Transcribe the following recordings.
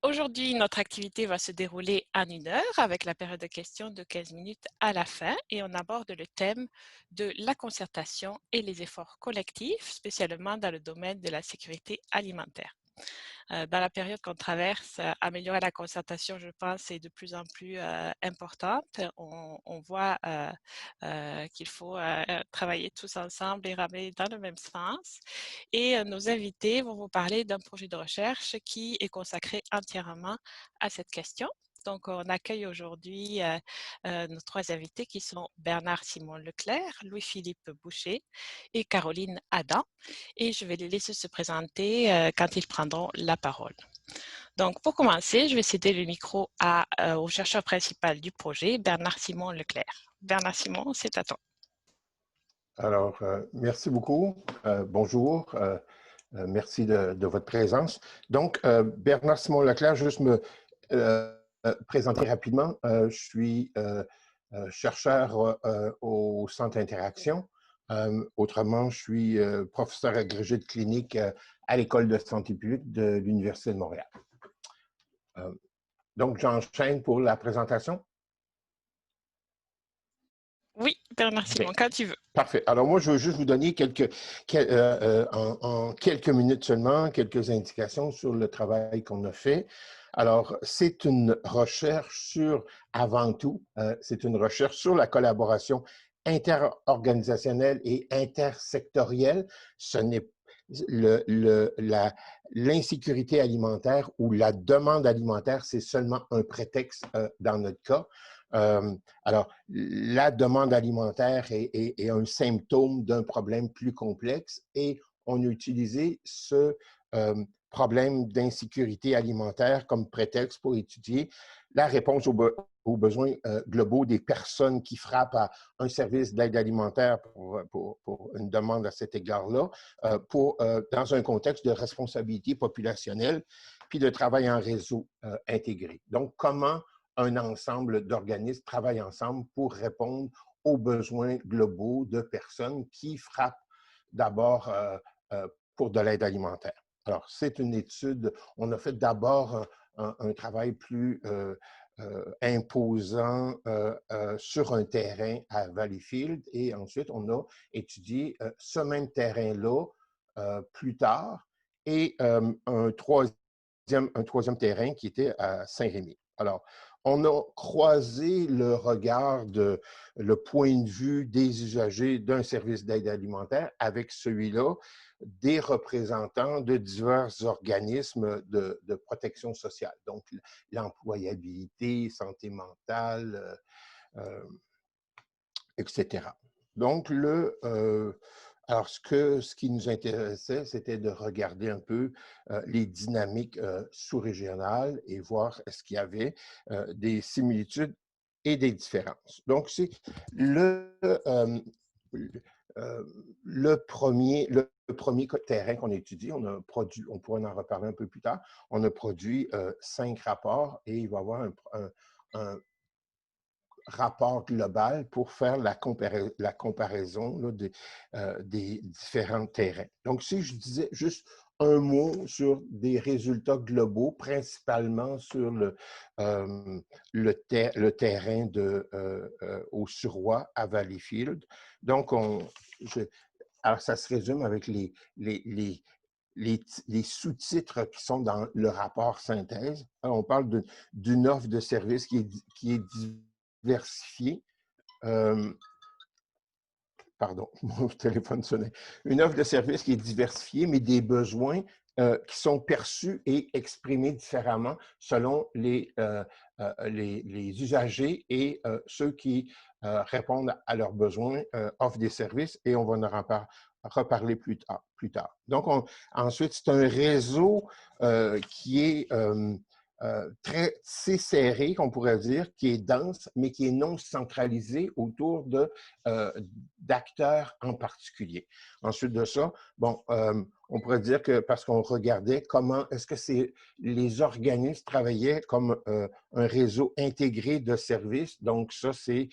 Aujourd'hui, notre activité va se dérouler en 1 heure avec la période de questions de 15 minutes à la fin et on aborde le thème de la concertation et les efforts collectifs, spécialement dans le domaine de la sécurité alimentaire. Dans la période qu'on traverse, améliorer la concertation, je pense, est de plus en plus importante. On voit qu'il faut travailler tous ensemble et ramer dans le même sens. Et nos invités vont vous parler d'un projet de recherche qui est consacré entièrement à cette question. Donc, on accueille aujourd'hui nos 3 invités qui sont Bernard Simon Leclerc, Louis-Philippe Boucher et Caroline Adam. Et je vais les laisser se présenter quand ils prendront la parole. Donc, pour commencer, je vais céder le micro au chercheur principal du projet, Bernard Simon Leclerc. Bernard Simon, c'est à toi. Alors, merci beaucoup. Bonjour. Merci de votre présence. Donc, Bernard Simon Leclerc, juste me présenter rapidement. Je suis chercheur au Centre Interaction. Autrement, je suis professeur agrégé de clinique à l'École de santé publique de l'Université de Montréal. Donc, j'enchaîne pour la présentation. Oui, Bernard Simon, quand tu veux. Parfait. Alors, moi, je veux juste vous donner en quelques minutes seulement, quelques indications sur le travail qu'on a fait. Alors, c'est une recherche avant tout, c'est une recherche sur la collaboration interorganisationnelle et intersectorielle. Ce n'est l'insécurité alimentaire ou la demande alimentaire, c'est seulement un prétexte dans notre cas. Alors, la demande alimentaire est un symptôme d'un problème plus complexe et on a utilisé ce problème d'insécurité alimentaire comme prétexte pour étudier la réponse aux besoins globaux des personnes qui frappent à un service d'aide alimentaire pour une demande à cet égard-là, dans un contexte de responsabilité populationnelle puis de travail en réseau intégré. Donc, comment un ensemble d'organismes travaillent ensemble pour répondre aux besoins globaux de personnes qui frappent d'abord pour de l'aide alimentaire. Alors, c'est une étude, on a fait d'abord un travail plus imposant sur un terrain à Valleyfield et ensuite on a étudié ce même terrain-là plus tard et un troisième terrain qui était à Saint-Rémy. Alors, on a croisé le regard le point de vue des usagers d'un service d'aide alimentaire avec celui-là des représentants de divers organismes de protection sociale, donc l'employabilité, santé mentale, etc. Donc, alors, ce qui nous intéressait, c'était de regarder un peu les dynamiques sous-régionales et voir est-ce qu'il y avait des similitudes et des différences. Donc, c'est le premier terrain qu'on a étudié. On pourra en reparler un peu plus tard. On a produit 5 rapports et il va y avoir un rapport global pour faire la comparaison là, des différents terrains. Donc, si je disais juste un mot sur des résultats globaux, principalement sur le terrain au Suroît à Valleyfield. Donc, alors, ça se résume avec les sous-titres qui sont dans le rapport synthèse. Alors, on parle d'une offre de service qui est diversifiée. Pardon, mon téléphone sonnait. Une offre de service qui est diversifiée, mais des besoins qui sont perçus et exprimés différemment selon les usagers et ceux qui répondent à leurs besoins, offrent des services et on va en reparler plus tard. Donc, ensuite, c'est un réseau qui est très serré, qu'on pourrait dire, qui est dense, mais qui est non centralisé autour d'acteurs en particulier. Ensuite de ça, bon, on pourrait dire que parce qu'on regardait comment est-ce que les organismes travaillaient comme un réseau intégré de services. Donc ça, c'est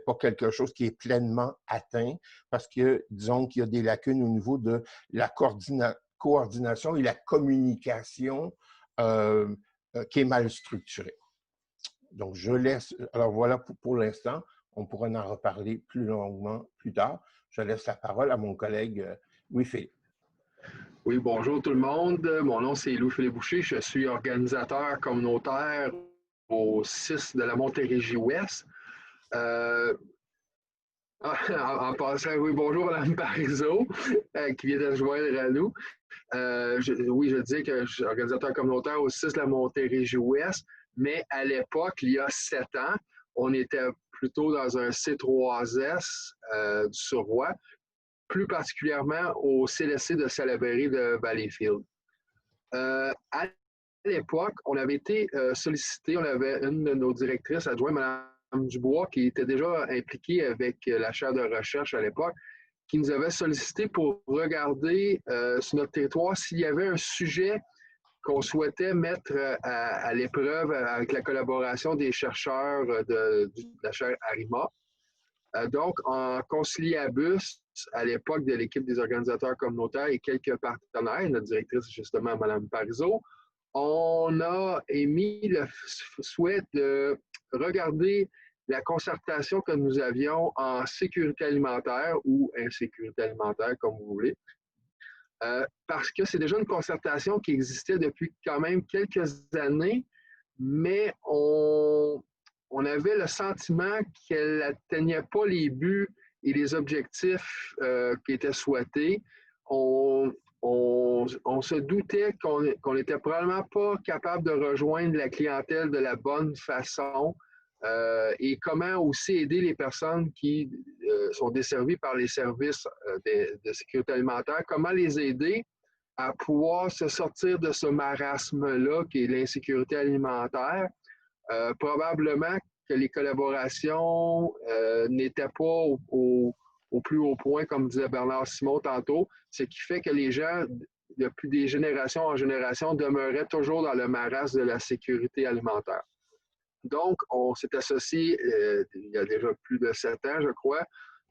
pas quelque chose qui est pleinement atteint parce que, disons qu'il y a des lacunes au niveau de la coordination et la communication qui est mal structuré. Donc, je laisse, alors voilà pour l'instant, on pourra en reparler plus longuement plus tard. Je laisse la parole à mon collègue Louis-Philippe. Oui, bonjour tout le monde. Mon nom, c'est Louis-Philippe Boucher. Je suis organisateur communautaire au 6 de la Montérégie-Ouest. En passant, oui, bonjour Mme Parizeau, qui vient de se joindre à nous. Je dis que je suis organisateur communautaire au 6 de la Montérégie-Ouest, mais à l'époque, il y a 7 ans, on était plutôt dans un C3S du Surroi, plus particulièrement au CLSC de Salaberry de Valleyfield. À l'époque, on avait été sollicité, on avait une de nos directrices adjointes, Mme Dubois, qui était déjà impliquée avec la chaire de recherche à l'époque, qui nous avait sollicité pour regarder sur notre territoire s'il y avait un sujet qu'on souhaitait mettre à l'épreuve avec la collaboration des chercheurs de la chaire ARIMA. Donc, en conciliabus, à l'époque de l'équipe des organisateurs communautaires et quelques partenaires, notre directrice justement, Mme Parizeau, on a émis le souhait de regarder la concertation que nous avions en sécurité alimentaire ou insécurité alimentaire, comme vous voulez, parce que c'est déjà une concertation qui existait depuis quand même quelques années, mais on avait le sentiment qu'elle n'atteignait pas les buts et les objectifs qui étaient souhaités. On se doutait qu'on n'était probablement pas capable de rejoindre la clientèle de la bonne façon et comment aussi aider les personnes qui sont desservies par les services de sécurité alimentaire, comment les aider à pouvoir se sortir de ce marasme-là qui est l'insécurité alimentaire. Probablement que les collaborations n'étaient pas au plus haut point, comme disait Bernard Simon tantôt, ce qui fait que les gens, depuis des générations en génération, demeuraient toujours dans le marasme de la sécurité alimentaire. Donc, on s'est associé, il y a déjà plus de 7 ans, je crois,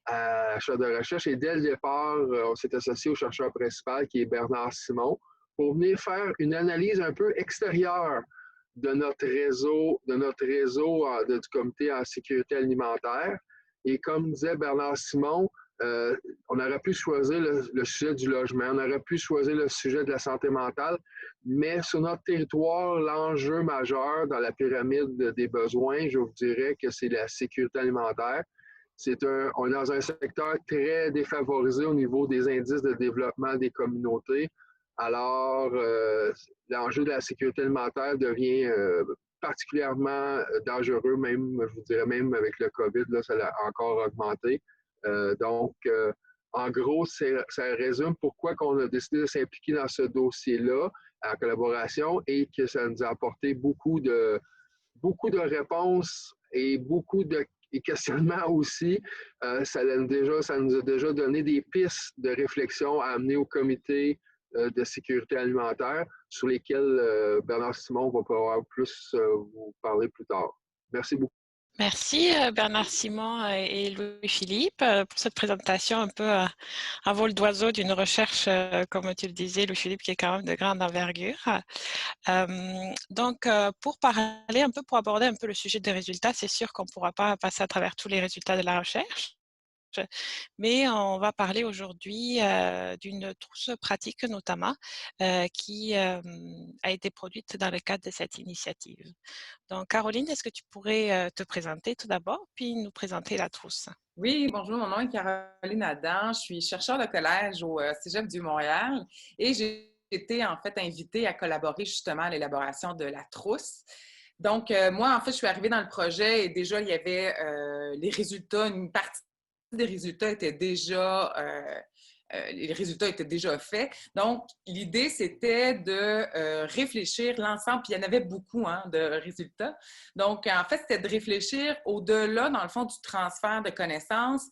à la chaire de recherche. Et dès le départ, on s'est associé au chercheur principal, qui est Bernard Simon, pour venir faire une analyse un peu extérieure de notre réseau du comité en sécurité alimentaire. Et comme disait Bernard Simon, on aurait pu choisir le sujet du logement, on aurait pu choisir le sujet de la santé mentale, mais sur notre territoire, l'enjeu majeur dans la pyramide des besoins, je vous dirais que c'est la sécurité alimentaire. On est dans un secteur très défavorisé au niveau des indices de développement des communautés. Alors, l'enjeu de la sécurité alimentaire devient particulièrement dangereux, même, je vous dirais même avec le COVID, là, ça a encore augmenté. Donc, en gros, ça résume pourquoi on a décidé de s'impliquer dans ce dossier-là en collaboration et que ça nous a apporté beaucoup de réponses et beaucoup de questionnements aussi. Ça nous a déjà donné des pistes de réflexion à amener au comité de sécurité alimentaire sur lesquelles Bernard Simon va pouvoir plus vous parler plus tard. Merci beaucoup. Merci Bernard Simon et Louis-Philippe pour cette présentation un peu à vol d'oiseau d'une recherche, comme tu le disais, Louis-Philippe, qui est quand même de grande envergure. Donc, pour parler un peu, pour aborder un peu le sujet des résultats, c'est sûr qu'on ne pourra pas passer à travers tous les résultats de la recherche. Mais on va parler aujourd'hui d'une trousse pratique notamment qui a été produite dans le cadre de cette initiative. Donc Caroline, est-ce que tu pourrais te présenter tout d'abord, puis nous présenter la trousse? Oui, bonjour, mon nom est Caroline Adam, je suis chercheure de collège au Cégep du Montréal et j'ai été en fait invitée à collaborer justement à l'élaboration de la trousse. Donc, moi, en fait, je suis arrivée dans le projet et déjà, il y avait les résultats, une partie des résultats étaient déjà les résultats étaient déjà faits. Donc, l'idée, c'était de réfléchir l'ensemble, puis il y en avait beaucoup de résultats. Donc, en fait, c'était de réfléchir au-delà, dans le fond, du transfert de connaissances,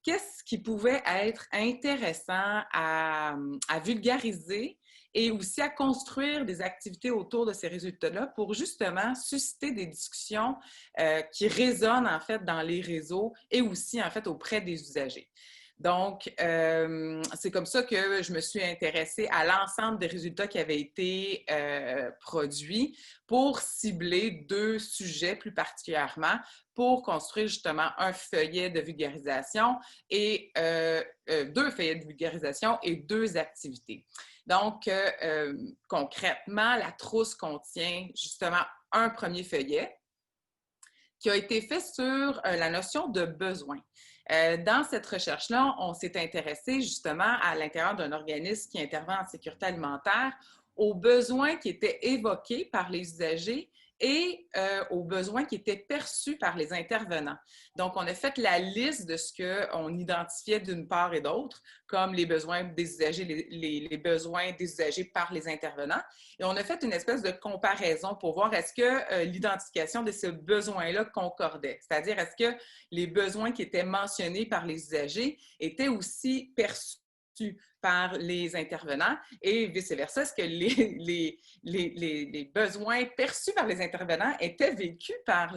qu'est-ce qui pouvait être intéressant à vulgariser et aussi à construire des activités autour de ces résultats-là pour justement susciter des discussions qui résonnent en fait dans les réseaux et aussi en fait auprès des usagers. Donc, c'est comme ça que je me suis intéressée à l'ensemble des résultats qui avaient été produits pour cibler 2 sujets plus particulièrement pour construire justement un feuillet de vulgarisation et 2 feuillets de vulgarisation et 2 activités. Donc, concrètement, la trousse contient justement un premier feuillet qui a été fait sur la notion de besoin. Dans cette recherche-là, on s'est intéressé justement à l'intérieur d'un organisme qui intervient en sécurité alimentaire aux besoins qui étaient évoqués par les usagers et aux besoins qui étaient perçus par les intervenants. Donc, on a fait la liste de ce qu'on identifiait d'une part et d'autre, comme les besoins des usagers, les besoins des usagers par les intervenants. Et on a fait une espèce de comparaison pour voir est-ce que l'identification de ces besoins-là concordait. C'est-à-dire, est-ce que les besoins qui étaient mentionnés par les usagers étaient aussi perçus par les intervenants et vice-versa, est-ce que les besoins perçus par les intervenants étaient vécus par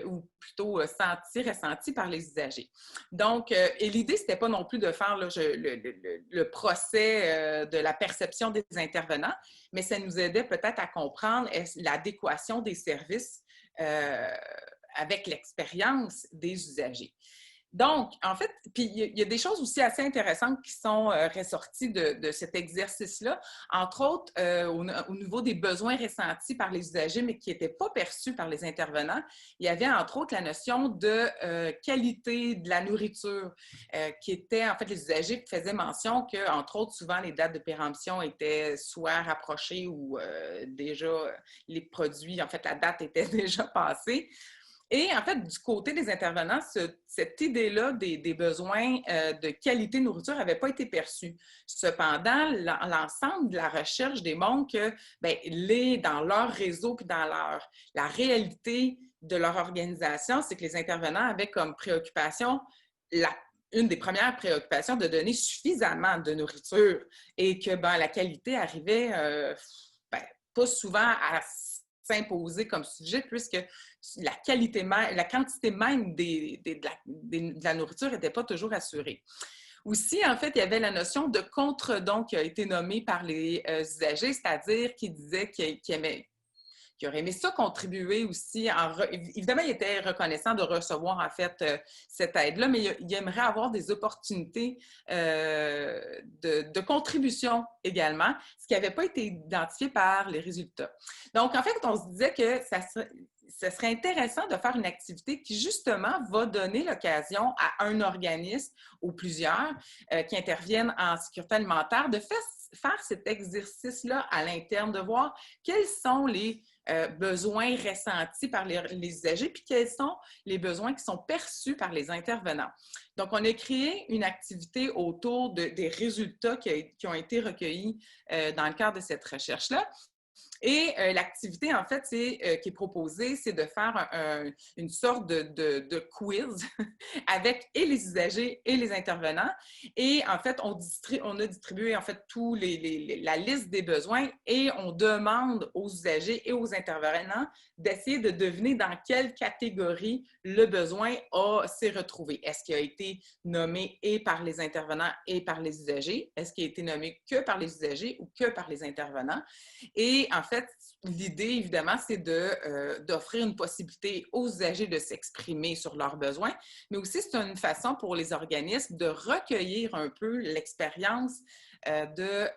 ou plutôt ressentis par les usagers. Donc, et l'idée, c'était pas non plus de faire le procès de la perception des intervenants, mais ça nous aidait peut-être à comprendre l'adéquation des services avec l'expérience des usagers. Donc, en fait, puis il y a des choses aussi assez intéressantes qui sont ressorties de cet exercice-là, entre autres au niveau des besoins ressentis par les usagers, mais qui n'étaient pas perçus par les intervenants. Il y avait entre autres la notion de qualité de la nourriture, qui était, en fait, les usagers faisaient mention que, entre autres, souvent les dates de péremption étaient soit rapprochées ou déjà les produits, en fait, la date était déjà passée. Et en fait, du côté des intervenants, cette idée-là des besoins de qualité de nourriture n'avait pas été perçue. Cependant, l'ensemble de la recherche démontre que dans leur réseau et dans la réalité de leur organisation, c'est que les intervenants avaient comme préoccupation une des premières préoccupations de donner suffisamment de nourriture et que la qualité arrivait pas souvent à s'imposer comme sujet, puisque la quantité même de la nourriture n'était pas toujours assurée. Aussi, en fait, il y avait la notion de contre-don qui a été nommée par les usagers, c'est-à-dire qu'ils disaient qu'il aurait aimé ça contribuer aussi. Évidemment, il était reconnaissant de recevoir, en fait, cette aide-là, mais il aimerait avoir des opportunités de contribution également, ce qui n'avait pas été identifié par les résultats. Donc, en fait, on se disait que ce serait intéressant de faire une activité qui, justement, va donner l'occasion à un organisme ou plusieurs qui interviennent en sécurité alimentaire de faire cet exercice-là à l'interne, de voir quels sont les besoins ressentis par les usagers, puis quels sont les besoins qui sont perçus par les intervenants. Donc, on a créé une activité autour des résultats qui ont été recueillis dans le cadre de cette recherche-là. Et l'activité, en fait, qui est proposée, c'est de faire une sorte de quiz avec et les usagers et les intervenants. Et en fait, on a distribué en fait la liste des besoins et on demande aux usagers et aux intervenants d'essayer de deviner dans quelle catégorie le besoin s'est retrouvé. Est-ce qu'il a été nommé et par les intervenants et par les usagers? Est-ce qu'il a été nommé que par les usagers ou que par les intervenants? Et en fait, l'idée, évidemment, c'est d'offrir une possibilité aux usagers de s'exprimer sur leurs besoins, mais aussi c'est une façon pour les organismes de recueillir un peu l'expérience de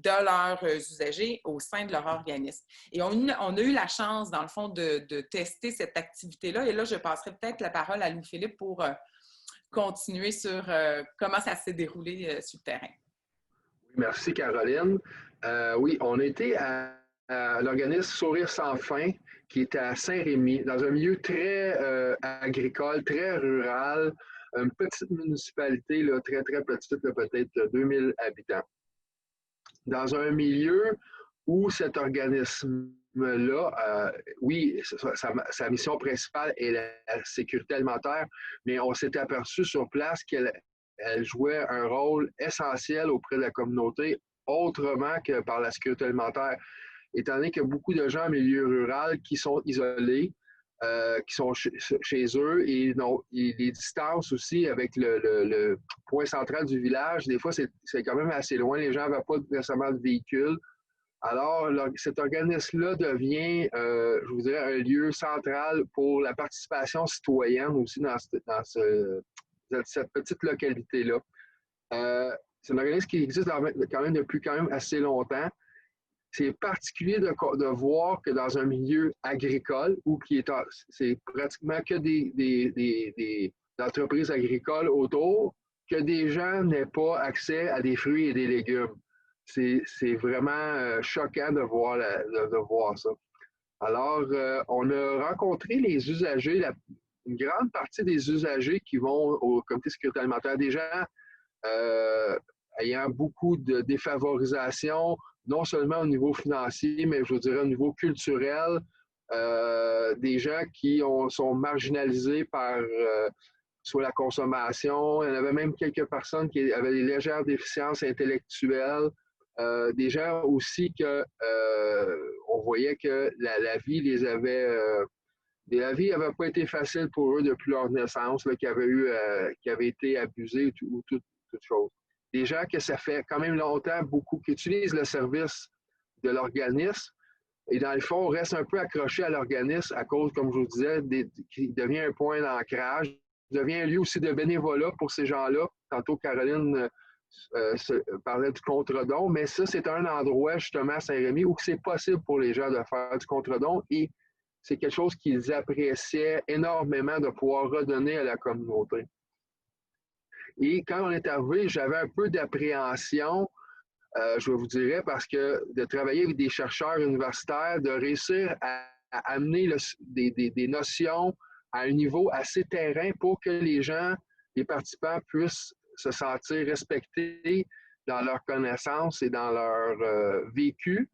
leurs usagers au sein de leur organisme. Et on a eu la chance, dans le fond, de tester cette activité-là. Et là, je passerai peut-être la parole à Louis-Philippe pour continuer sur comment ça s'est déroulé sur le terrain. Merci, Caroline. Oui, on était à l'organisme Sourire sans fin, qui est à Saint-Rémy, dans un milieu très agricole, très rural, une petite municipalité, là, très, très petite, peut-être 2000 habitants. Dans un milieu où cet organisme-là, oui, sa mission principale est la sécurité alimentaire, mais on s'est aperçu sur place qu'elle jouait un rôle essentiel auprès de la communauté, autrement que par la sécurité alimentaire. Étant donné qu'il y a beaucoup de gens en milieu rural qui sont isolés, qui sont chez eux et les distances aussi avec le point central du village, des fois, c'est quand même assez loin. Les gens n'avaient pas nécessairement de véhicule. Alors, cet organisme-là devient, je vous dirais, un lieu central pour la participation citoyenne aussi dans cette petite localité-là. C'est un organisme qui existe quand même depuis quand même assez longtemps. C'est particulier de voir que dans un milieu agricole, où c'est pratiquement que des entreprises agricoles autour, que des gens n'aient pas accès à des fruits et des légumes. C'est vraiment choquant de voir ça. Alors, on a rencontré les usagers, une grande partie des usagers qui vont au comité de sécurité alimentaire, des gens ayant beaucoup de défavorisation, non seulement au niveau financier, mais je vous dirais au niveau culturel, des gens qui sont marginalisés par soit la consommation. Il y en avait même quelques personnes qui avaient des légères déficiences intellectuelles. Des gens aussi que on voyait que la vie les avait la vie n'avait pas été facile pour eux depuis leur naissance, là, qui avaient été abusés ou toute chose. Des gens que ça fait quand même longtemps beaucoup qui utilisent le service de l'organisme et dans le fond restent un peu accrochés à l'organisme à cause, comme je vous disais, qui devient un point d'ancrage, devient un lieu aussi de bénévolat pour ces gens-là. Tantôt, Caroline parlait du contre-don, mais ça, c'est un endroit justement à Saint-Rémy où c'est possible pour les gens de faire du contre-don et c'est quelque chose qu'ils appréciaient énormément de pouvoir redonner à la communauté. Et quand on est arrivé, j'avais un peu d'appréhension, je vous dirais, parce que de travailler avec des chercheurs universitaires, de réussir à amener des notions à un niveau assez terrain pour que les gens, les participants puissent se sentir respectés dans leurs connaissances et dans leur vécu.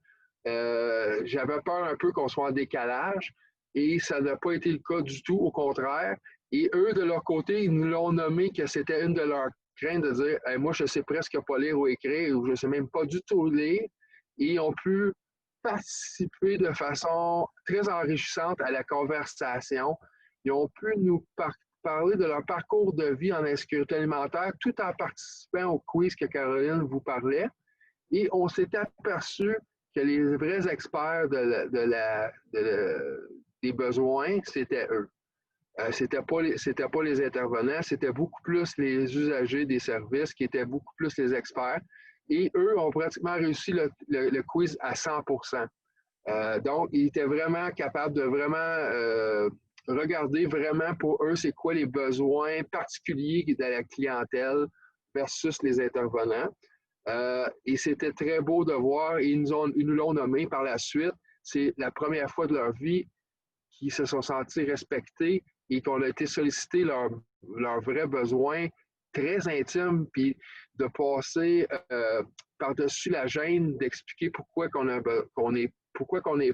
J'avais peur un peu qu'on soit en décalage et ça n'a pas été le cas du tout, au contraire. Et eux, de leur côté, ils nous l'ont nommé que c'était une de leurs craintes de dire hey, « moi, je ne sais presque pas lire ou écrire ou je ne sais même pas du tout lire ». Et ils ont pu participer de façon très enrichissante à la conversation. Ils ont pu nous parler de leur parcours de vie en insécurité alimentaire tout en participant au quiz que Caroline vous parlait. Et on s'est aperçu que les vrais experts des besoins, c'était eux. C'était pas les intervenants, c'était beaucoup plus les usagers des services qui étaient beaucoup plus les experts. Et eux ont pratiquement réussi le quiz à 100%. Donc, ils étaient vraiment capables de vraiment regarder vraiment pour eux c'est quoi les besoins particuliers de la clientèle versus les intervenants. Et c'était très beau de voir. Ils nous l'ont nommé par la suite. C'est la première fois de leur vie qu'ils se sont sentis respectés et qu'on a été sollicité leurs vrais besoins très intimes, puis de passer par-dessus la gêne, d'expliquer pourquoi qu'on est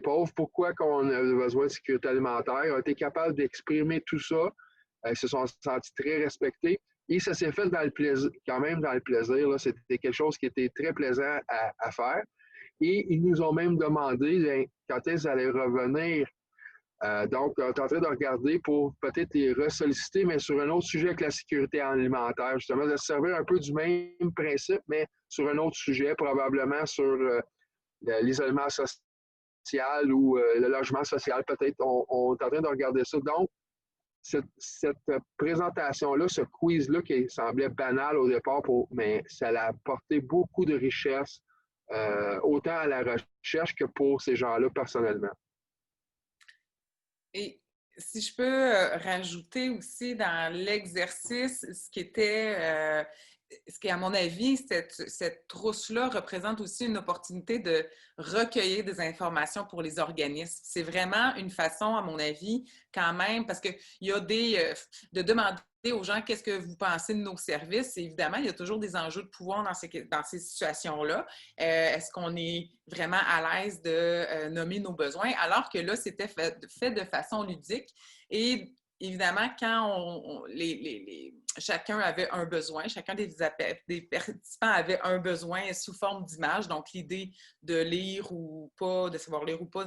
pauvre, pourquoi qu'on a besoin de sécurité alimentaire. Ils ont été capables d'exprimer tout ça. Ils se sont sentis très respectés. Et ça s'est fait dans le plaisir, quand même dans le plaisir. Là, c'était quelque chose qui était très plaisant à faire. Et ils nous ont même demandé quand est-ce qu'ils allaient revenir. Donc, on est en train de regarder pour peut-être les ressolliciter, mais sur un autre sujet que la sécurité alimentaire, justement, de se servir un peu du même principe, mais sur un autre sujet, probablement sur l'isolement social ou le logement social, peut-être. On est en train de regarder ça. Donc, cette présentation-là, ce quiz-là qui semblait banal au départ, mais ça a apporté beaucoup de richesse, autant à la recherche que pour ces gens-là personnellement. Et si je peux rajouter aussi dans l'exercice, ce qui, à mon avis, cette trousse-là représente aussi une opportunité de recueillir des informations pour les organismes. C'est vraiment une façon, à mon avis, quand même, parce qu'il y a de demander aux gens qu'est-ce que vous pensez de nos services. Et évidemment, il y a toujours des enjeux de pouvoir dans ces situations-là. Est-ce qu'on est vraiment à l'aise de nommer nos besoins? Alors que là, c'était fait de façon ludique. Et évidemment, quand chacun avait un besoin, chacun des participants avait un besoin sous forme d'image. Donc, l'idée de lire ou pas, de savoir lire ou pas,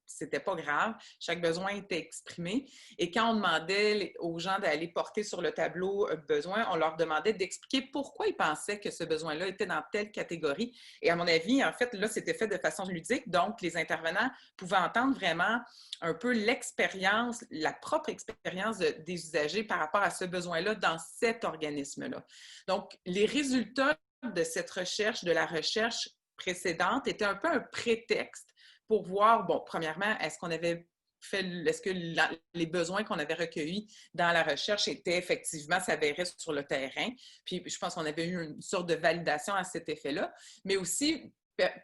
c'était pas grave. Chaque besoin était exprimé. Et quand on demandait aux gens d'aller porter sur le tableau un besoin, on leur demandait d'expliquer pourquoi ils pensaient que ce besoin-là était dans telle catégorie. Et à mon avis, en fait, là, c'était fait de façon ludique. Donc, les intervenants pouvaient entendre vraiment un peu l'expérience, la propre expérience des usagers par rapport à ce besoin-là dans cet organisme-là. Donc, les résultats de cette recherche, de la recherche précédente, étaient un peu un prétexte pour voir, bon, premièrement, est-ce que les besoins qu'on avait recueillis dans la recherche étaient effectivement s'avéraient sur le terrain? Puis, je pense qu'on avait eu une sorte de validation à cet effet-là, mais aussi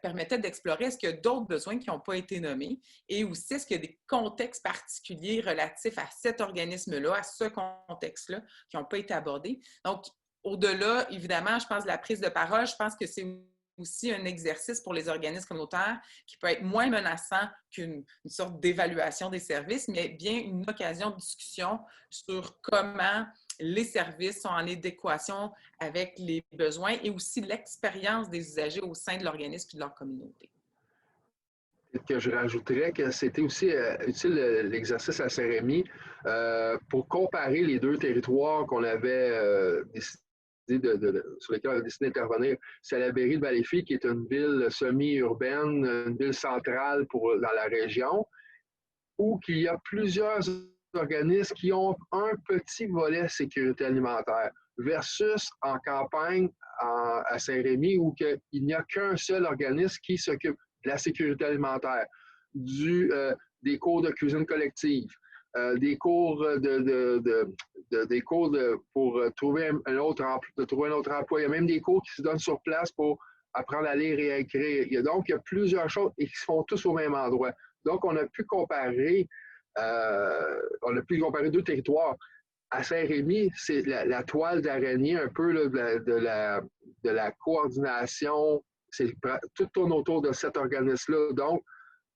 permettait d'explorer est-ce qu'il y a d'autres besoins qui n'ont pas été nommés et aussi est-ce qu'il y a des contextes particuliers relatifs à cet organisme-là, à ce contexte-là, qui n'ont pas été abordés. Donc, au-delà, évidemment, je pense de la prise de parole, je pense que c'est aussi un exercice pour les organismes communautaires qui peut être moins menaçant qu'une sorte d'évaluation des services, mais bien une occasion de discussion sur comment les services sont en adéquation avec les besoins et aussi l'expérience des usagers au sein de l'organisme et de leur communauté. Que je rajouterais que c'était aussi utile l'exercice à Saint-Rémy pour comparer les deux territoires qu'on avait décidé sur lesquels on a décidé d'intervenir. C'est la Berry de Valleyfield, qui est une ville semi-urbaine, une ville centrale dans la région, où il y a plusieurs organismes qui ont un petit volet sécurité alimentaire, versus en campagne à Saint-Rémy, où il n'y a qu'un seul organisme qui s'occupe de la sécurité alimentaire, des cours de cuisine collective, des cours pour trouver un autre emploi. Il y a même des cours qui se donnent sur place pour apprendre à lire et à écrire. Il y a plusieurs choses et qui se font tous au même endroit. Donc, on a pu comparer deux territoires. À Saint-Rémy, c'est la toile d'araignée un peu là, de la coordination. Tout tourne autour de cet organisme-là. Donc,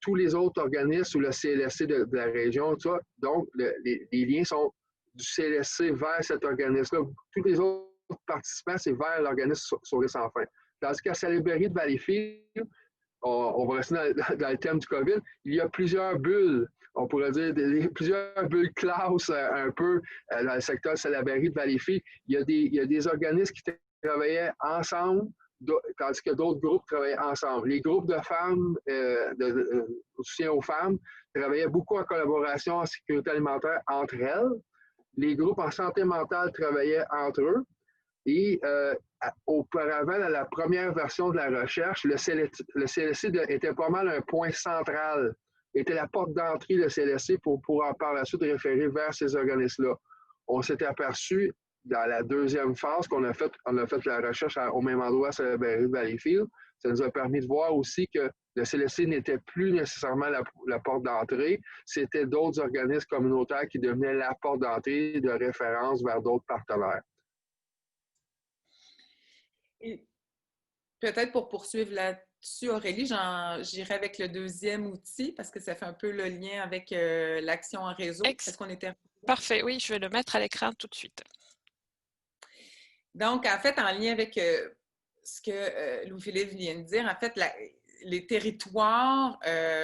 tous les autres organismes ou le CLSC de la région, tout ça, donc les liens sont du CLSC vers cet organisme-là. Tous les autres participants, c'est vers l'organisme Sourire sans fin. Tandis qu'à Salaberry de Valleyfield, on va rester dans le thème du COVID, il y a plusieurs bulles, on pourrait dire plusieurs bulles classes un peu dans le secteur de Salaberry de Valleyfield. Il y a des organismes qui travaillaient ensemble, tandis que d'autres groupes travaillaient ensemble. Les groupes de femmes, de soutien aux femmes, travaillaient beaucoup en collaboration en sécurité alimentaire entre elles. Les groupes en santé mentale travaillaient entre eux. Et auparavant, dans la première version de la recherche, le CLSC était pas mal un point central, était la porte d'entrée de CLSC pour pouvoir par la suite référer vers ces organismes-là. On s'était aperçu dans la deuxième phase qu'on a fait la recherche au même endroit à Salaberry de Valleyfield. Ça nous a permis de voir aussi que le CLSC n'était plus nécessairement la porte d'entrée, c'était d'autres organismes communautaires qui devenaient la porte d'entrée de référence vers d'autres partenaires. Et peut-être pour poursuivre là-dessus, Aurélie, j'irai avec le deuxième outil parce que ça fait un peu le lien avec l'action en réseau. Est-ce qu'on était... Parfait, oui, je vais le mettre à l'écran tout de suite. Donc, en fait, en lien avec ce que Louis-Philippe vient de dire, en fait, les territoires,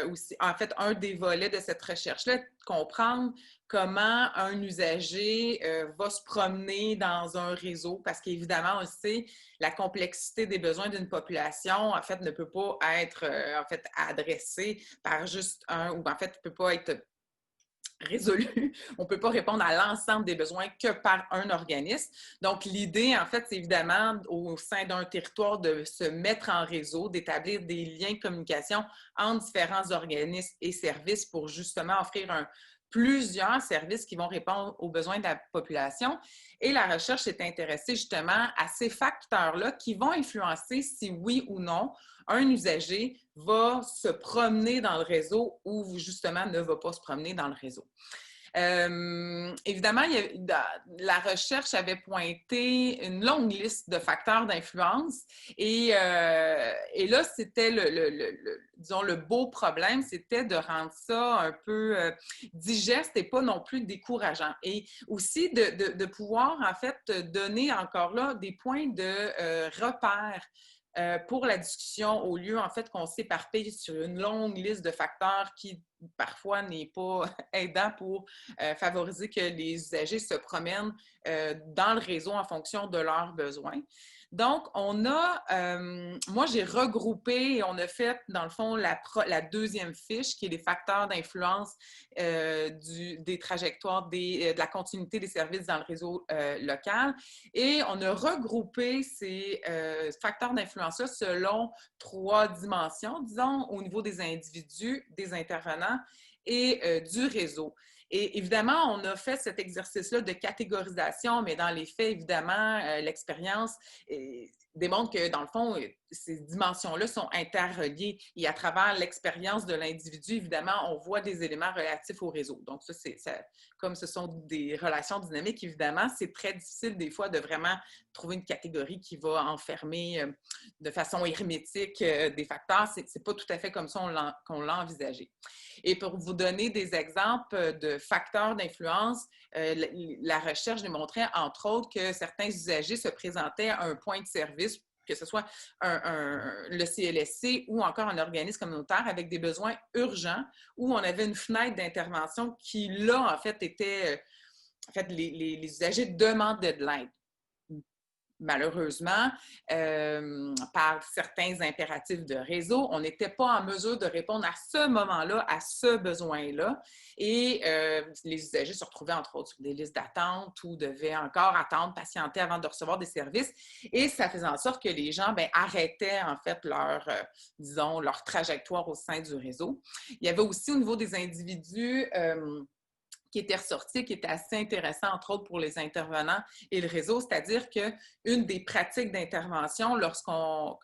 aussi, en fait, un des volets de cette recherche-là, comprendre comment un usager va se promener dans un réseau, parce qu'évidemment, on le sait, la complexité des besoins d'une population, en fait, ne peut pas être adressée par juste un, ou en fait, ne peut pas être résolu. On ne peut pas répondre à l'ensemble des besoins que par un organisme. Donc, l'idée, en fait, c'est évidemment au sein d'un territoire de se mettre en réseau, d'établir des liens de communication entre différents organismes et services pour justement offrir plusieurs services qui vont répondre aux besoins de la population. Et la recherche s'est intéressée justement à ces facteurs-là qui vont influencer si oui ou non un usager va se promener dans le réseau ou justement ne va pas se promener dans le réseau. Évidemment, la recherche avait pointé une longue liste de facteurs d'influence et là, c'était disons, le beau problème, c'était de rendre ça un peu digeste et pas non plus décourageant. Et aussi de pouvoir, en fait, donner encore là des points de repère pour la discussion, au lieu, en fait, qu'on s'éparpille sur une longue liste de facteurs qui, parfois, n'est pas aidant pour favoriser que les usagers se promènent dans le réseau en fonction de leurs besoins. Donc, moi, j'ai regroupé et on a fait, dans le fond, la deuxième fiche, qui est les facteurs d'influence des trajectoires, de la continuité des services dans le réseau local. Et on a regroupé ces facteurs d'influence-là selon 3 dimensions, disons, au niveau des individus, des intervenants et du réseau. Et évidemment, on a fait cet exercice-là de catégorisation, mais dans les faits, évidemment, l'expérience démontre que, dans le fond, ces dimensions-là sont interreliées. Et à travers l'expérience de l'individu, évidemment, on voit des éléments relatifs au réseau. Donc, comme ce sont des relations dynamiques, évidemment, c'est très difficile des fois de vraiment trouver une catégorie qui va enfermer de façon hermétique des facteurs. C'est pas tout à fait comme ça qu'on l'a envisagé. Et pour vous donner des exemples de facteurs d'influence, la recherche démontrait, entre autres, que certains usagers se présentaient à un point de service, que ce soit le CLSC ou encore un organisme communautaire avec des besoins urgents, où on avait une fenêtre d'intervention qui, là, en fait, était... En fait, les usagers demandaient de l'aide. Malheureusement, par certains impératifs de réseau, on n'était pas en mesure de répondre à ce moment-là, à ce besoin-là. Et les usagers se retrouvaient, entre autres, sur des listes d'attente ou devaient encore attendre, patienter avant de recevoir des services. Et ça faisait en sorte que les gens arrêtaient, en fait, leur trajectoire au sein du réseau. Il y avait aussi, au niveau des individus, qui était ressorti, qui était assez intéressant, entre autres pour les intervenants et le réseau, c'est-à-dire qu'une des pratiques d'intervention,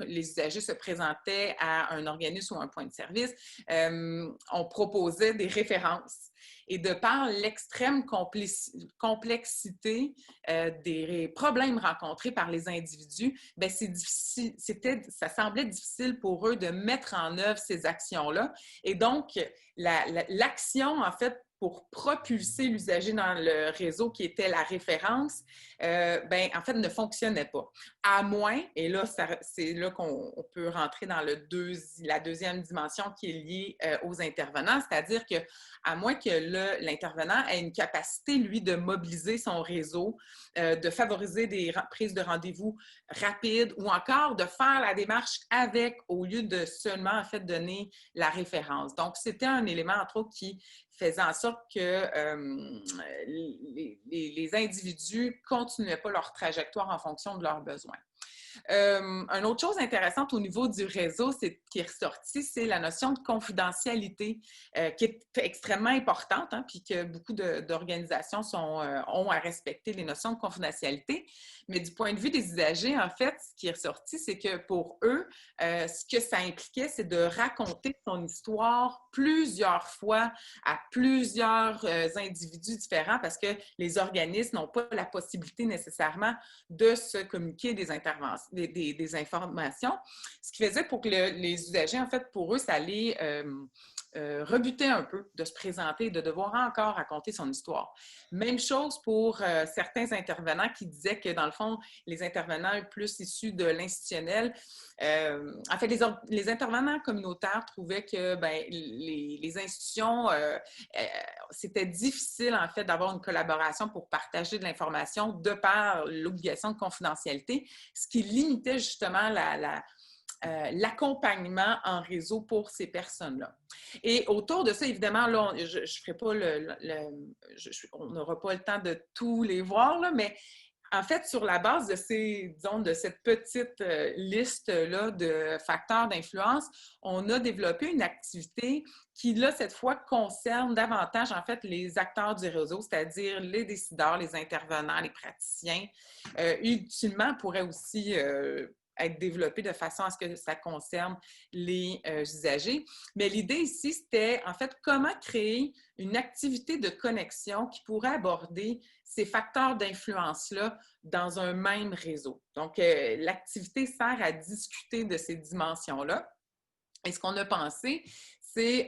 les usagers se présentaient à un organisme ou un point de service, on proposait des références. Et de par l'extrême complexité des problèmes rencontrés par les individus, ça semblait difficile pour eux de mettre en œuvre ces actions-là. Et donc, l'action, en fait, pour propulser l'usager dans le réseau qui était la référence, en fait, ne fonctionnait pas. À moins, et là, c'est là qu'on peut rentrer dans la deuxième dimension qui est liée aux intervenants, c'est-à-dire qu'à moins que l'intervenant ait une capacité, lui, de mobiliser son réseau, de favoriser des prises de rendez-vous rapides ou encore de faire la démarche avec, au lieu de seulement, en fait, donner la référence. Donc, c'était un élément, entre autres, qui faisait en sorte que les individus ne continuaient pas leur trajectoire en fonction de leurs besoins. Une autre chose intéressante au niveau du réseau qui est ressortie, c'est la notion de confidentialité qui est extrêmement importante, puis que beaucoup d'organisations ont à respecter les notions de confidentialité. Mais du point de vue des usagers, en fait, ce qui est ressorti, c'est que pour eux, ce que ça impliquait, c'est de raconter son histoire plusieurs fois à plusieurs individus différents parce que les organismes n'ont pas la possibilité nécessairement de se communiquer des informations, ce qui faisait pour que les usagers, en fait, pour eux, ça allait rebuter un peu de se présenter, de devoir encore raconter son histoire. Même chose pour certains intervenants qui disaient que, dans le fond, les intervenants plus issus de l'institutionnel, en fait, les intervenants communautaires trouvaient que les institutions, c'était difficile, en fait, d'avoir une collaboration pour partager de l'information de par l'obligation de confidentialité, ce qui limitait justement l'accompagnement en réseau pour ces personnes-là. Et autour de ça, évidemment, là, je ferai pas on n'aura pas le temps de tous les voir, là, mais en fait, sur la base de cette petite liste-là de facteurs d'influence, on a développé une activité qui, là, cette fois, concerne davantage, en fait, les acteurs du réseau, c'est-à-dire les décideurs, les intervenants, les praticiens. Ultimement, pourrait aussi être développé de façon à ce que ça concerne les usagers. Mais l'idée ici, c'était en fait comment créer une activité de connexion qui pourrait aborder ces facteurs d'influence-là dans un même réseau. Donc, l'activité sert à discuter de ces dimensions-là. Et ce qu'on a pensé, c'est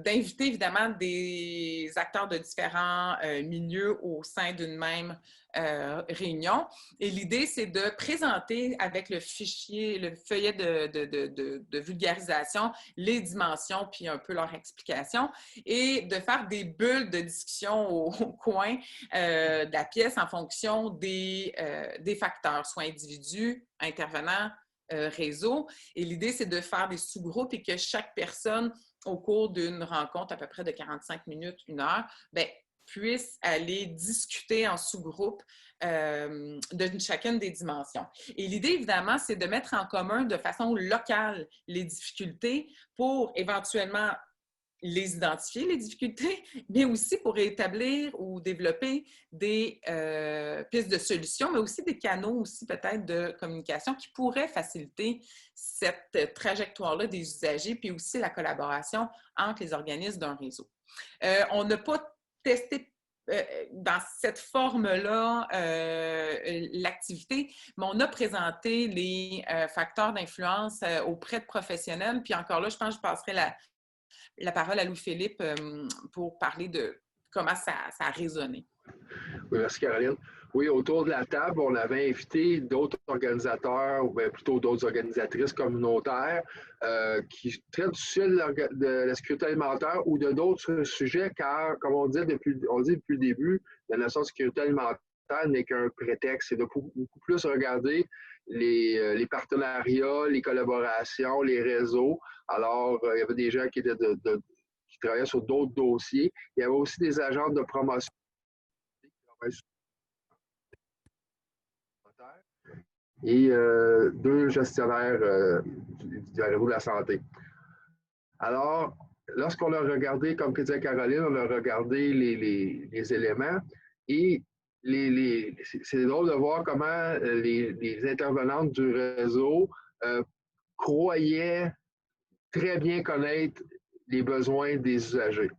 d'inviter évidemment des acteurs de différents milieux au sein d'une même réunion. Et l'idée, c'est de présenter avec le fichier, le feuillet de vulgarisation, les dimensions puis un peu leur explication et de faire des bulles de discussion au coin de la pièce en fonction des facteurs, soit individus, intervenants, réseau. Et l'idée, c'est de faire des sous-groupes et que chaque personne, au cours d'une rencontre à peu près de 45 minutes, 1 heure, bien, puisse aller discuter en sous-groupe de chacune des dimensions. Et l'idée, évidemment, c'est de mettre en commun de façon locale les difficultés pour éventuellement les identifier, les difficultés, mais aussi pour établir ou développer des pistes de solutions, mais aussi des canaux aussi peut-être de communication qui pourraient faciliter cette trajectoire-là des usagers, puis aussi la collaboration entre les organismes d'un réseau. On n'a pas testé dans cette forme-là l'activité, mais on a présenté les facteurs d'influence auprès de professionnels, puis encore là, je pense que je passerai la parole à Louis-Philippe pour parler de comment ça a résonné. Oui, merci Caroline. Oui, autour de la table, on avait invité d'autres organisateurs, ou bien plutôt d'autres organisatrices communautaires qui traitent du sujet de la sécurité alimentaire ou de d'autres sujets, car, comme on dit depuis le début, la notion de sécurité alimentaire n'est qu'un prétexte. C'est de beaucoup plus regarder les partenariats, les collaborations, les réseaux. Alors, il y avait des gens qui travaillaient sur d'autres dossiers. Il y avait aussi des agents de promotion et 2 gestionnaires du réseau de la santé. Alors, lorsqu'on a regardé, comme disait Caroline, on a regardé les éléments et c'est drôle de voir comment les intervenantes du réseau croyaient très bien connaître les besoins des usagers.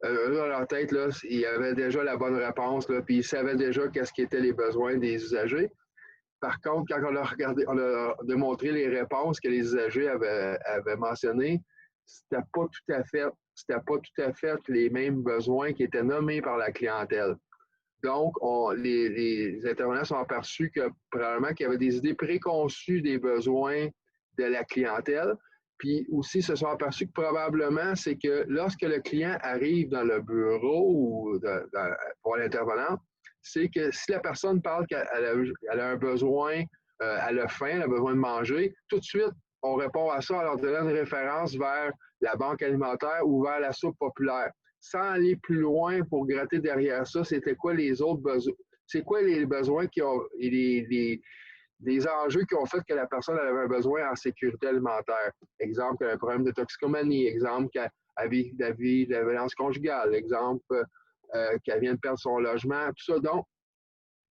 Eux, dans leur tête, là, ils avaient déjà la bonne réponse, là, puis ils savaient déjà qu'est-ce qui étaient les besoins des usagers. Par contre, quand on a démontré les réponses que les usagers avaient mentionnées, c'était pas tout à fait les mêmes besoins qui étaient nommés par la clientèle. Donc, les intervenants sont aperçus que probablement qu'il y avait des idées préconçues des besoins de la clientèle. Puis aussi, se sont aperçus que probablement, c'est que lorsque le client arrive dans le bureau ou pour l'intervenant, c'est que si la personne parle qu'elle a un besoin, elle a faim, elle a besoin de manger, tout de suite, on répond à ça en leur donnant une référence vers la banque alimentaire ou vers la soupe populaire. Sans aller plus loin pour gratter derrière ça, c'était quoi les autres besoins? C'est quoi les besoins qui ont des enjeux qui ont fait que la personne avait un besoin en sécurité alimentaire. Exemple, qu'elle a un problème de toxicomanie. Exemple, qu'elle avait de la violence conjugale. Exemple, qu'elle vient de perdre son logement. Tout ça. Donc,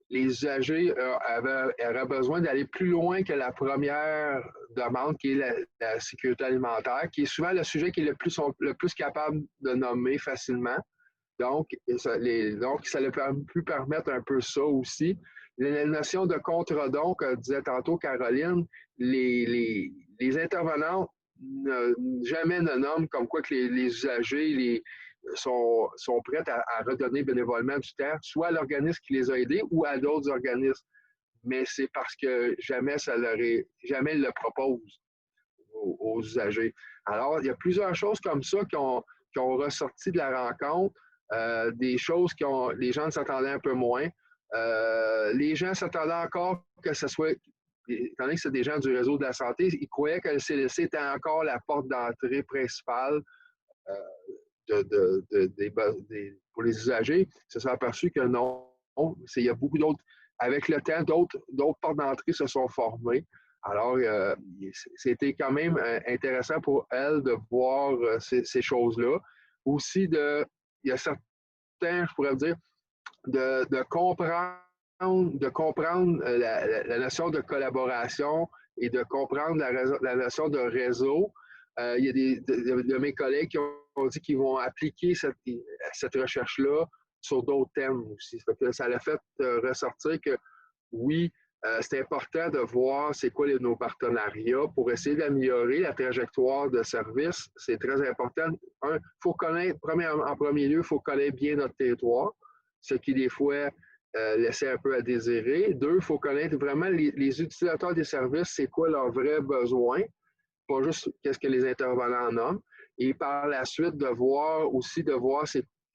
les usagers auraient besoin d'aller plus loin que la première demande, qui est la sécurité alimentaire, qui est souvent le sujet qui est le plus capable de nommer facilement. Donc, ça leur pu permettre un peu ça aussi. La notion de contre-don, que disait tantôt Caroline, les intervenants jamais ne nomment comme quoi que les usagers sont prêts à redonner bénévolement du temps, soit à l'organisme qui les a aidés ou à d'autres organismes. Mais c'est parce que jamais ils le proposent aux usagers. Alors, il y a plusieurs choses comme ça qui ont ressorti de la rencontre, des choses les gens s'attendaient un peu moins. Les gens s'attendaient encore que ce soit, étant donné que c'est des gens du réseau de la santé, ils croyaient que le CLSC était encore la porte d'entrée principale pour les usagers. Ils se sont aperçus que non. Il y a beaucoup d'autres. Avec le temps, d'autres portes d'entrée se sont formées. Alors, c'était quand même intéressant pour elles de voir ces choses-là. Aussi, il y a certains, je pourrais dire, de comprendre la notion de collaboration et de comprendre la notion de réseau. Il y a de mes collègues qui ont dit qu'ils vont appliquer cette recherche-là sur d'autres thèmes aussi. Ça l'a fait ressortir que oui, c'est important de voir c'est quoi nos partenariats pour essayer d'améliorer la trajectoire de service. C'est très important. Un, il faut connaître, en premier lieu, il faut connaître bien notre territoire, ce qui des fois laissait un peu à désirer. Deux, il faut connaître vraiment les utilisateurs des services, c'est quoi leurs vrais besoins, pas juste qu'est-ce que les intervenants nomment. Et par la suite, de voir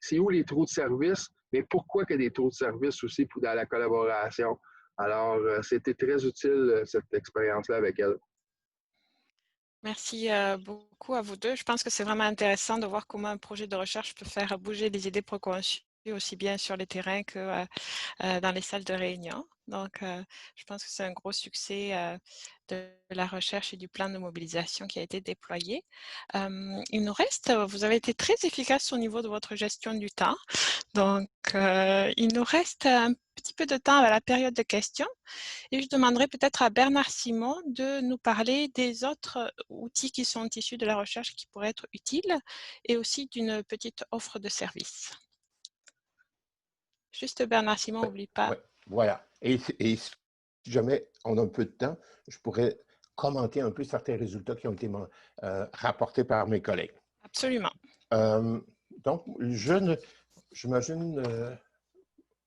c'est où les trous de service, mais pourquoi il y a des trous de service aussi dans la collaboration. Alors, c'était très utile, cette expérience-là avec elle. Merci beaucoup à vous deux. Je pense que c'est vraiment intéressant de voir comment un projet de recherche peut faire bouger les idées préconçues, aussi bien sur les terrains que dans les salles de réunion. Donc, je pense que c'est un gros succès de la recherche et du plan de mobilisation qui a été déployé. Il nous reste, vous avez été très efficace au niveau de votre gestion du temps. Donc, il nous reste un petit peu de temps à la période de questions et je demanderai peut-être à Bernard Simon de nous parler des autres outils qui sont issus de la recherche qui pourraient être utiles et aussi d'une petite offre de service. Juste Bernard Simon, n'oublie pas. Ouais, voilà. Et si jamais on a un peu de temps, je pourrais commenter un peu certains résultats qui ont été rapportés par mes collègues. Absolument. Donc, j'imagine...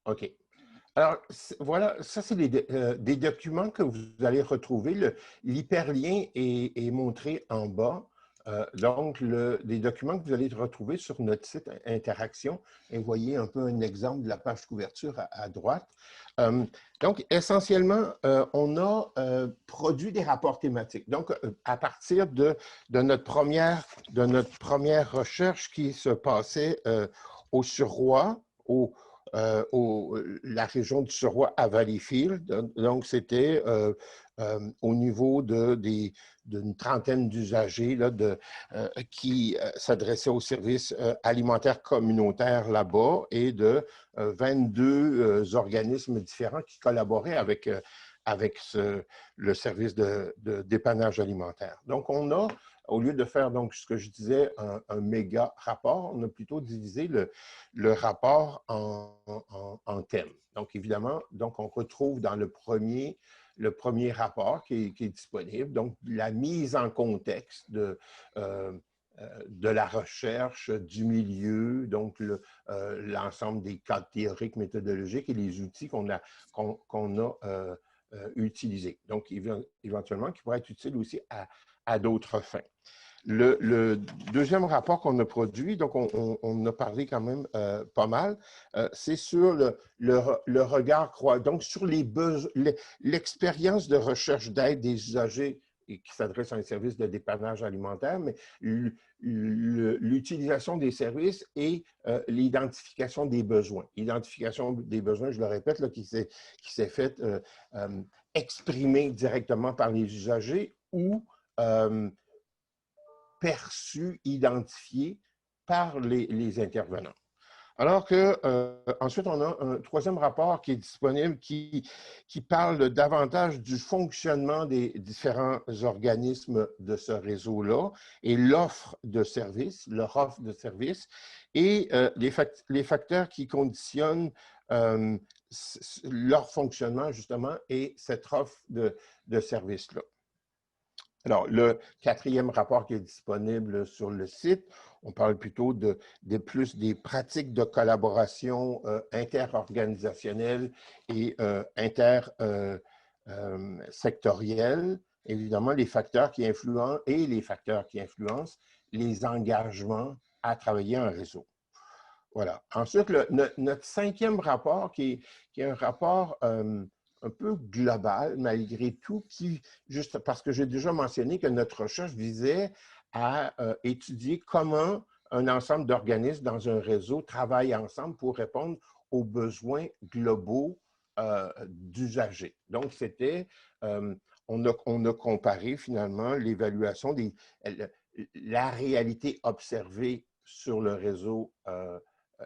OK. Alors, voilà, ça, c'est des documents que vous allez retrouver. L'hyperlien est montré en bas. Donc, des documents que vous allez retrouver sur notre site Interaction. Et vous voyez un peu un exemple de la page couverture à droite. Donc, essentiellement, on a produit des rapports thématiques. Donc, à partir de notre première recherche qui se passait au Suroît, la région du Suroît à Valleyfield. Donc, c'était au niveau d'une trentaine d'usagers qui s'adressaient aux services alimentaires communautaires là-bas et de 22 organismes différents qui collaboraient avec le service de dépannage alimentaire. Donc, on a, au lieu de faire donc ce que je disais, un méga rapport, on a plutôt divisé le rapport en thèmes. Donc, évidemment, on retrouve dans le premier rapport qui est disponible, donc la mise en contexte de la recherche, du milieu, donc l'ensemble des cadres théoriques, méthodologiques et les outils qu'on a utilisés. Donc, éventuellement, qui pourraient être utiles aussi à d'autres fins. Le deuxième rapport qu'on a produit, donc on a parlé quand même pas mal, c'est sur le regard croisé, donc sur l'expérience de recherche d'aide des usagers qui s'adressent à un service de dépannage alimentaire, mais l'utilisation des services et l'identification des besoins. L'identification des besoins, je le répète, là, qui s'est faite exprimer directement par les usagers ou perçu, identifié par les intervenants. Alors que ensuite, on a un troisième rapport qui est disponible qui parle davantage du fonctionnement des différents organismes de ce réseau-là et l'offre de services, leur offre de services et les facteurs qui conditionnent leur fonctionnement, justement, et cette offre de services-là. Alors, le quatrième rapport qui est disponible sur le site, on parle plutôt plus des pratiques de collaboration interorganisationnelle et intersectorielle. Évidemment, les facteurs qui influencent les engagements à travailler en réseau. Voilà. Ensuite, notre cinquième rapport, qui est un rapport un peu global, malgré tout, juste parce que j'ai déjà mentionné que notre recherche visait à étudier comment un ensemble d'organismes dans un réseau travaillent ensemble pour répondre aux besoins globaux d'usagers. Donc, c'était, on a comparé finalement l'évaluation la réalité observée sur le réseau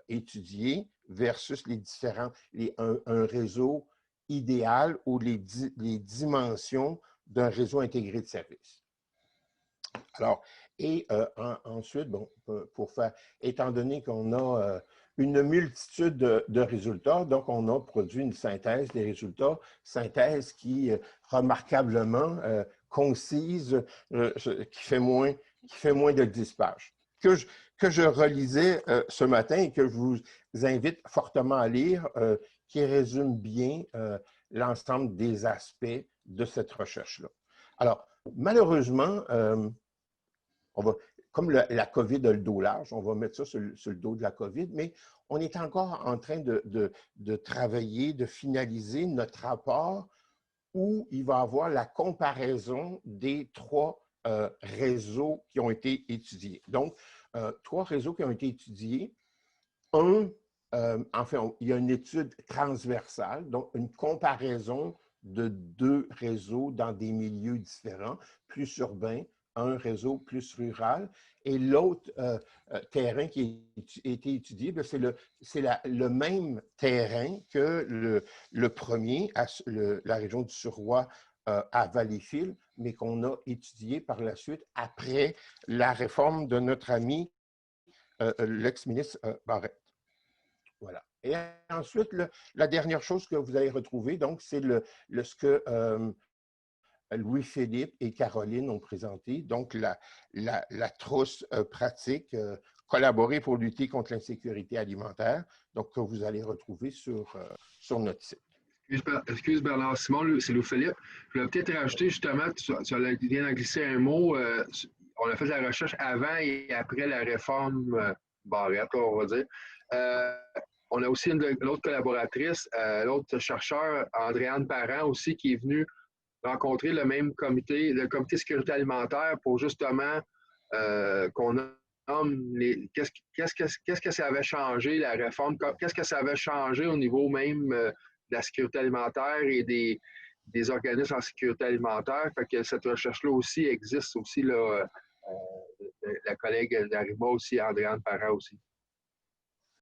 étudié versus un réseau idéal où les dimensions d'un réseau intégré de services. Alors, et ensuite, bon, étant donné qu'on a une multitude de résultats, donc on a produit une synthèse des résultats, synthèse qui remarquablement concise, qui fait moins de 10 pages, que je relisais ce matin et que je vous invite fortement à lire, qui résume bien l'ensemble des aspects de cette recherche-là. Alors, malheureusement, comme la COVID a le dos large, on va mettre ça sur le dos de la COVID, mais on est encore en train de travailler, de finaliser notre rapport où il va y avoir la comparaison des 3 réseaux qui ont été étudiés. Donc, 3 réseaux qui ont été étudiés. Enfin, il y a une étude transversale, donc une comparaison de 2 réseaux dans des milieux différents, plus urbains, un réseau plus rural, et l'autre terrain qui a été étudié, c'est le même terrain que le premier, la région du Suroît à Valleyfield, mais qu'on a étudié par la suite après la réforme de notre ami, l'ex-ministre Barrette. Voilà. Et ensuite, la dernière chose que vous allez retrouver, donc, c'est ce que Louis-Philippe et Caroline ont présenté, donc la trousse pratique collaborer pour lutter contre l'insécurité alimentaire, donc que vous allez retrouver sur notre site. Excuse Bernard Simon, c'est Louis-Philippe. Je vais peut-être rajouter justement, tu viens de glisser un mot, on a fait de la recherche avant et après la réforme Barrette, on va dire. On a aussi l'autre collaboratrice, l'autre chercheur, Andréane Parent aussi, qui est venue rencontrer le comité sécurité alimentaire pour justement qu'on nomme qu'est-ce que ça avait changé, la réforme, qu'est-ce que ça avait changé au niveau même de la sécurité alimentaire et des organismes en sécurité alimentaire. Fait que cette recherche-là aussi existe aussi, là, la collègue d'Arima aussi, Andréane Parent aussi.